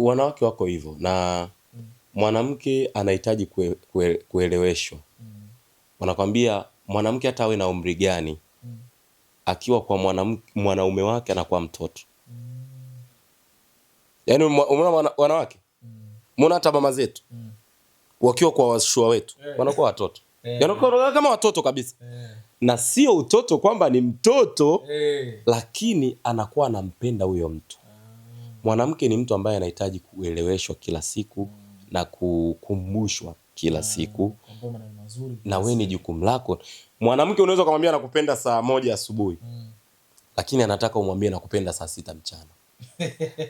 wanawake wako hivyo na mwanamke anahitaji kueleweshwa. Wanakwambia mwanamke hata awe na umri gani, akiwa kwa mwanaume wake anakuwa mtoto. Yaani umeona wanawake? Umeona hata mama zetu? Wakiwa kwa washua wetu, wanakuwa watoto. Yanakuwa kama watoto kabisa. Na sio utoto kwamba ni mtoto, lakini anakuwa anampenda huyo mtu. Mwanamke ni mtu ambaye anahitaji kueleweshwa kila siku na kukumbushwa kila siku. Na wewe ni jukumu lako. Mwanamke unaweza kumwambia nakupenda saa 1 asubuhi. Lakini anataka umwambie nakupenda saa 6 mchana.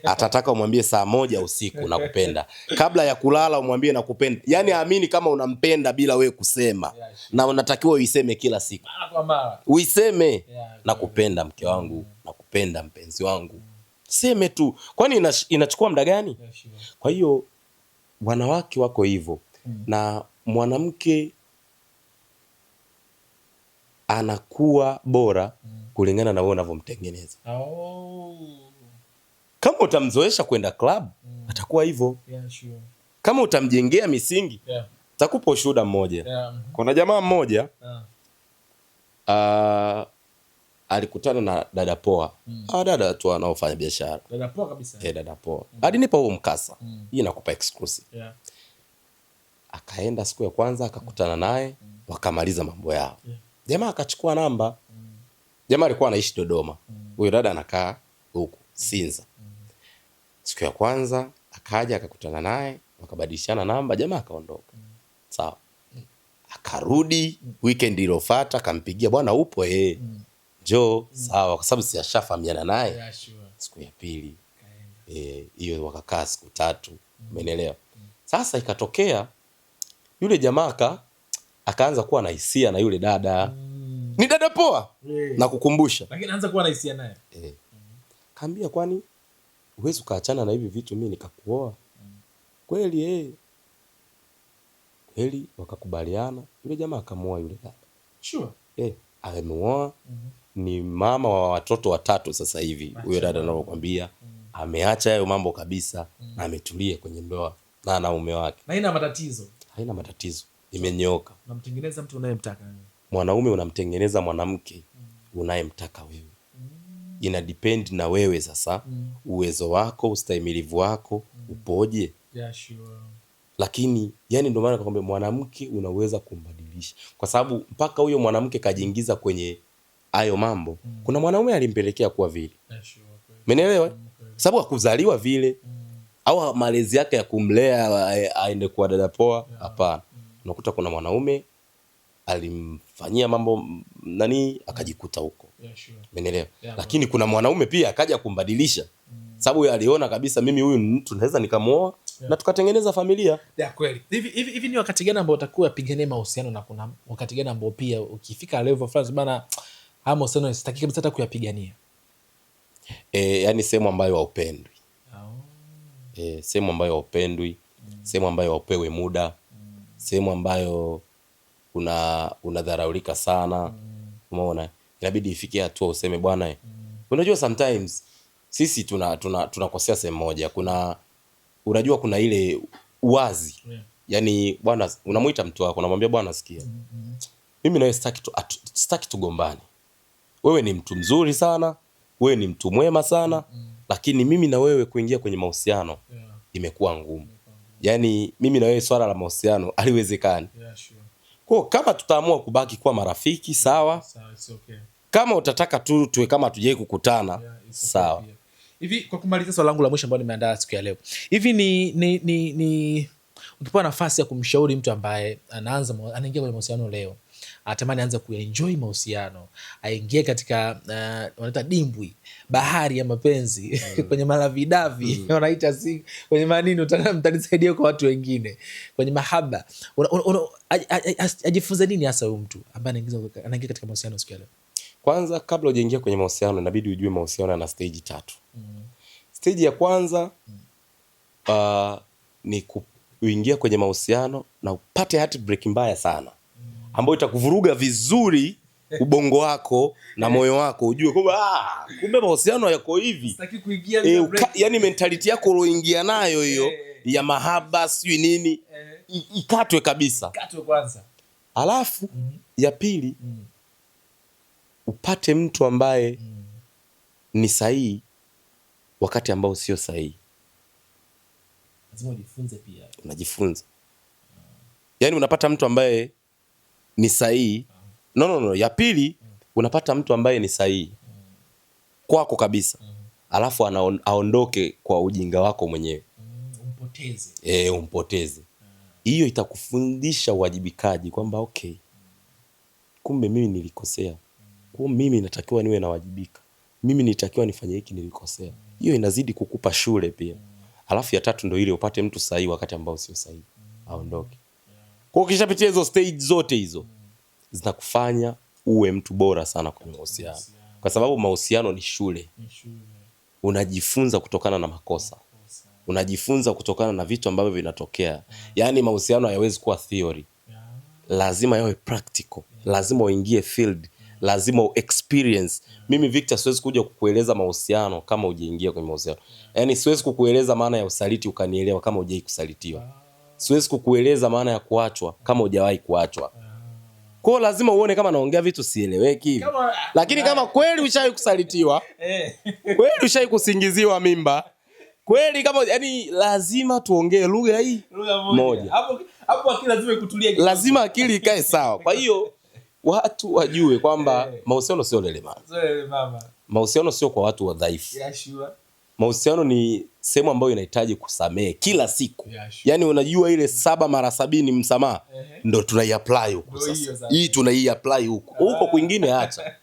Atataka umwambie saa 1 usiku nakupenda. Kabla ya kulala umwambie nakupenda. Yaani aamini kama unampenda bila wewe kusema. Na unatakiwa uiseme kila siku. Uiseme nakupenda mke wangu, nakupenda mpenzi wangu. Seme tu. Kwani inachukua muda gani? Kwa hiyo wanawake wako hivyo. Na mwanamke anakuwa bora kulingana na wewe unavyomtengeneza. Kama utamzoesha kwenda club, atakuwa hivyo. Kama utamjengea misingi, takupa ushuhuda mmoja. Kuna jamaa mmoja alikutana na dada poa. Dada tu anaofanya biashara. Dada poa kabisa. Dada poa. Alinipa huo mkasa. Hii nakupa exclusive. Akaenda siku ya kwanza akakutana naye, wakamaliza mambo yao. Jamaa akachukua namba. Jamaa alikuwa anaishi Dodoma. Huyo dada anakaa huko Sinza. Siku ya kwanza akaja akakutana naye, wakabadilishana namba, jamaa akaondoka. Sawa. Akarudi weekend iliyofuata akampigia, bwana upo njoo. Sawa, kwa sababu si ashafahamiana naye. Siku ya pili hiyo wakakaa siku 3. Umeelewa? Sasa ikatokea yule jamaa akaanza kuwa na hisia na yule dada. Ni dada poa. Na kukumbusha. Lakini anaanza kuwa na hisia naye. Kaambia kwani uwezi ukaachana na hivi vitu mimi nikakuoa? Kweli kweli wakakubaliana. Yule jamaa akamuoa yule dada. Sure. Amemuoa. Ni mama wa watoto 3 sasa hivi. Huyo dada anakuambia ameacha hayo mambo kabisa na ametulia kwenye ndoa na mume wake. Na haina matatizo. Haina matatizo. Imenyooka. Unamtengeneza mtu unayemtaka wewe. Mwanaume unamtengeneza mwanamke unayemtaka wewe. Ina depend na wewe sasa. Uwezo wako, ustahimilivu wako upoje? Sure. Lakini yani ndio maana nakwambia mwanamke unaweza kumbadilisha. Kwa sababu mpaka huyo mwanamke kajiingiza kwenye hayo mambo. Kuna mwanaume alimpelekea kuwa vile. Sure. Umeelewa? Sababu hakuzaliwa vile. Au malezi yake ya kumlea aende kwa dada poa, hapana. Unakuta kuna mwanaume alimfanyia mambo akajikuta huko. Umeelewa? Lakini kuna mwanaume pia akaja kumbadilisha. Sababu yeye aliona kabisa mimi huyu mtu naweza nikamuoa na tukatengeneza familia. Kweli. Hivi ni wakati gani ambao utakuwa pigania mahusiano, na kuna wakati gani ambao pia ukifika level fulani bana haya mahusiano sitaki kabisa hata kuyapigania? Yani sehemu ambayo haupendwi. Sehemu ambayo haupendwi, sehemu ambayo haupewi muda, sehemu ambayo unadharaulika sana. Umeona? Inabidi ifikie hatua useme bwana unajua sometimes sisi tunakosea sehemu moja. Unajua kuna ile uwazi. Yaani bwana unamuita mtu wako unamwambia bwana sikia. Mimi na wewe sitaki tugombane. Wewe ni mtu mzuri sana, wewe ni mtu mwema sana, lakini mimi na wewe kuingia kwenye mahusiano imekuwa ngumu. Yaani mimi na wewe swala la mahusiano haliwezekani. Sure. Kwa kama tutaamua kubaki kuwa marafiki sawa. It's okay. Kama utataka tuwe kama tujei kukutana sawa. Hivi kwa kumaliza swali langu la mwisho ambalo nimeandaa siku ya leo. Hivi ni ukipewa nafasi ya kumshauri mtu ambaye anaingia kwenye mahusiano leo, atamani aanze kuenjoy mahusiano, aingie katika wanaita dimbwi, bahari ya mapenzi kwenye malavidavi wanaita kwenye manini, mtanisaidia kwa watu wengine kwenye mahaba, ajifunze nini hasa huyu mtu ambaye anaingia katika mahusiano siku ya leo? Kwanza kabla hujaingia kwenye mahusiano inabidi ujue mahusiano yana stage 3. Stage ya kwanza ni kuingia kwenye mahusiano na upate heartbreak mbaya sana ambayo itakuvuruga vizuri ubongo wako na moyo wako ujue kwamba kumbe mahusiano yako hivi. Yani mentality yako uloingia nayo hiyo ya mahaba sijui nini ikatwe kabisa. Ikatwe kwanza. Alafu ya pili upate mtu ambaye ni sahihi wakati ambao sio sahihi. Lazima ujifunze pia. Unajifunza. Yani unapata mtu ambaye ni sahihi. No. Ya pili unapata mtu ambaye ni sahihi kwako kabisa. Alafu aondoke kwa ujinga wako mwenyewe. Umpoteze. Umpoteze. Hiyo itakufundisha uwajibikaji kwamba okay, kumbe mimi nilikosea. Kumbe mimi natakiwa niwe nawajibika. Mimi nitakiwa nifanye hiki nilikosea. Hiyo inazidi kukupa shule pia. Alafu ya tatu ndio ile upate mtu sahihi wakati ambao sio sahihi. Aondoke. Kwa ukishapitia hizo stage zote hizo zinakufanya uwe mtu bora sana kwenye mahusiano. Kwa sababu mahusiano ni shule. Unajifunza kutokana na makosa. Unajifunza kutokana na vitu ambavyo vinatokea. Yaani mahusiano hayawezi kuwa theory. Lazima yawe practical. Lazima uingie field. Lazima experience. Mimi Victor siwezi kuja kukueleza mahusiano kama hujaingia kwenye mahusiano. Yaani siwezi kukueleza maana ya usaliti ukanielewa kama hujai kusalitiwa. Siwezi kukueleza maana ya kuachwa kama hujawahi kuachwa. Kwa hiyo lazima uone kama naongea vitu sieleweki hivi. Lakini kama kweli ushawahi kusalitiwa, kweli ushawahi kusingiziwa mimba, kweli kama yani lazima tuongee lugha hii moja. Hapo akili lazima ikutulie. Lazima akili ikae sawa. Kwa hiyo watu wajue kwamba mahusiano sio lele mama. Mahusiano sio kwa watu wadhaifu. Mahusiano ni sehemu ambayo inahitaji kusamehe kila siku. Yani unajua ile 7 mara 70 msamaha ndo tunai-apply huko sasa. Hii tunai-apply huko. Huko kwingine acha.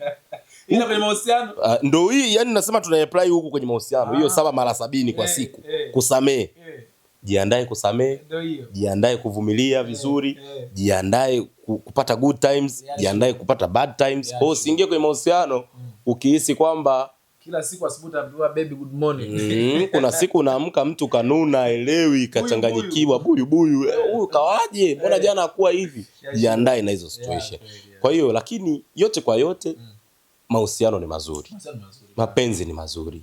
Ila kwenye mahusiano ndo hii yani nasema tunai-apply huko kwenye mahusiano. Hiyo 7 mara 70 kwa siku. Kusamehe. Jiandae kusamehe. Jiandae kuvumilia vizuri. Jiandae kupata good times, jiandae kupata bad times. Kwa usiingie kwenye mahusiano ukihisi kwamba kila siku asubuhi utaambiwa baby good morning. Kuna siku unaamka mtu kanuna elewi kachanganyikiwa buyu. Huyu kawaje? Mbona jana hakuwa hivi? Jiandae na hizo situation. Kwa hiyo lakini yote kwa yote mahusiano ni mazuri. Mapenzi ni mazuri.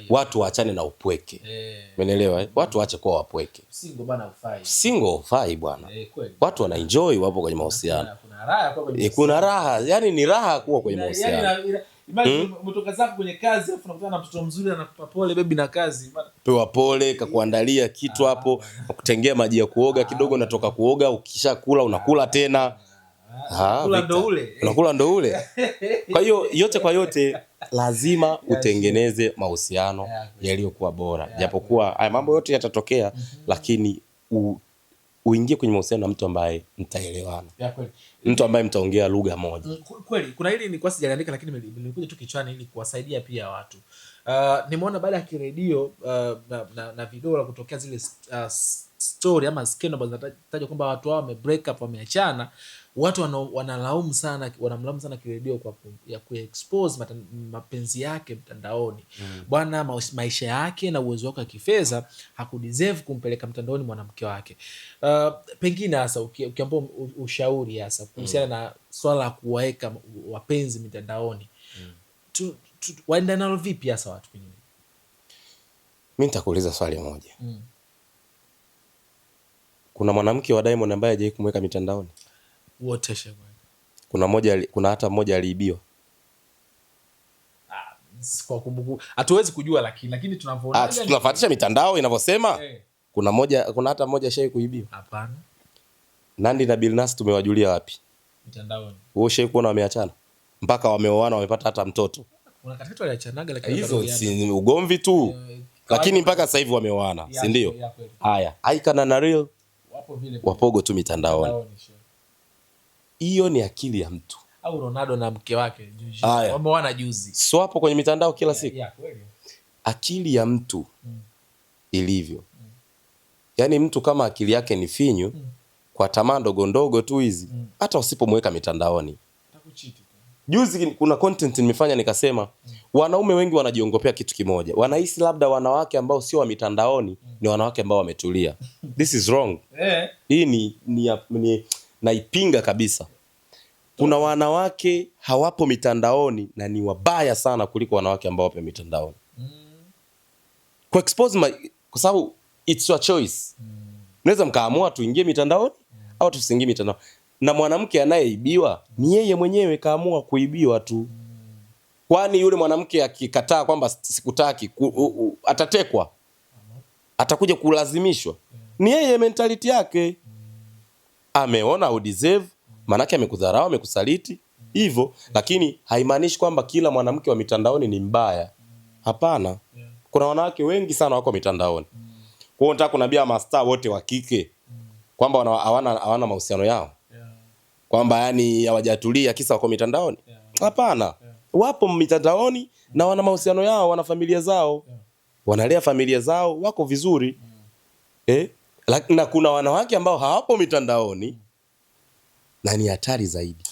Watu waachane na upweke. Umeelewa? Watu waache kuwa wapweke. Single bana hufai. Single hufai bwana. Watu wana enjoy wapo kwenye mahusiano. Kuna raha, yani ni raha kuwa kwenye mahusiano. Imagine umetoka zako kwenye kazi afu unakutana na mtoto mzuri anakupa pole baby na kazi. Pewa pole, kakuandalia kitu hapo, kutengea maji ya kuoga kidogo, natoka kuoga, ukishakula unakula tena. Unakula ndo ule. Kwa hiyo yote kwa yote lazima utengeneze mahusiano yaliyokuwa bora. Japokuwa haya mambo yote yatatokea, lakini uingie kwenye mahusiano na mtu ambaye mtaelewana. Mtu ambaye mtaongea lugha moja. Kweli, kuna hili nilikuwa sijaliandika lakini nilikuja tu kichwani ili kuwasaidia pia watu. Nimeona baada ya kiredio na video la kutokea zile story ama scandal ambazo zinatajwa kwamba watu hao wame break up, wameachana. Watu wanalaumu sana, wanamlaumu sana kiredio kwa ya kuexpose mapenzi yake mtandaoni. Bwana maisha yake na uwezo wake wa kifedha hakudeserve kumpeleka mtandaoni mwanamke wake. Pengine hasa ukiambiwa ushauri hasa kuhusiana na swala la kuwaweka wapenzi mitandaoni. Waenda nalo vipi hasa watu pengine? Mimi nitakuuliza swali moja. Kuna mwanamke wa Diamond ambaye hajawahi kumweka mitandaoni? Wote shangwe. Kuna hata mmoja aliibiwa. Kwa kumbuku hatuwezi kujua lakini tunavyoona tunafuatisha mitandao inavyosema. Kuna hata mmoja shai kuibiwa? Hapana. Nandy na Billnass tumewajulia wapi? Mitandaoni. Wewe shai kuona wameachana? Mpaka wameoana wamepata hata mtoto. Kuna katika waliachanaga lakini hizo si ugomvi tu. Lakini mpaka sasa hivi wameoana, si ndio? Haya, Aikana na Real wapogo tu mitandaoni. Hiyo ni akili ya mtu. Au Ronaldo na mke wake wameoana juzi. Sio hapo kwenye mitandao kila siku. Akili ya mtu ilivyo. Yaani mtu kama akili yake ni finyu kwa tamaa ndogo ndogo tu hizi, hata usipomweka mitandaoni atakuchiti. Juzi kuna content nimefanya nikasema wanaume wengi wanajiongopea kitu kimoja. Wanahisi labda wanawake ambao sio wa mitandaoni ni wanawake ambao wametulia. This is wrong. Hii ni naipinga kabisa. Kuna wanawake hawapo mitandaoni na ni wabaya sana kuliko wanawake ambao wapo mitandaoni. Kwa expose kwa sababu it's your choice. Unaweza mkaamua tuingie mitandaoni au tusiingie mitandaoni. Na mwanamke anayeibiwa ni yeye mwenyewe kaamua kuibiwa tu. Kwani yule mwanamke akikataa kwamba sikutaki, atatekwa. Atakuja kulazimishwa. Ni yeye mentality yake. Ameona u deserve, manake amekudharau, amekusaliti hivyo, lakini haimaanishi kwamba kila mwanamke wa mitandaoni ni mbaya. Hapana. Kuna wanawake wengi sana wako mitandaoni. Kwa hiyo nataka kunambia mastaa wote wa kike kwamba hawana mahusiano yao. Kwamba yani hawajatulia kisa wako mitandaoni. Hapana. Wapo mitandaoni na wana mahusiano yao, wana familia zao. Wanalea familia zao, wako vizuri. Na kuna wanawake ambao hawapo mitandaoni na ni hatari zaidi.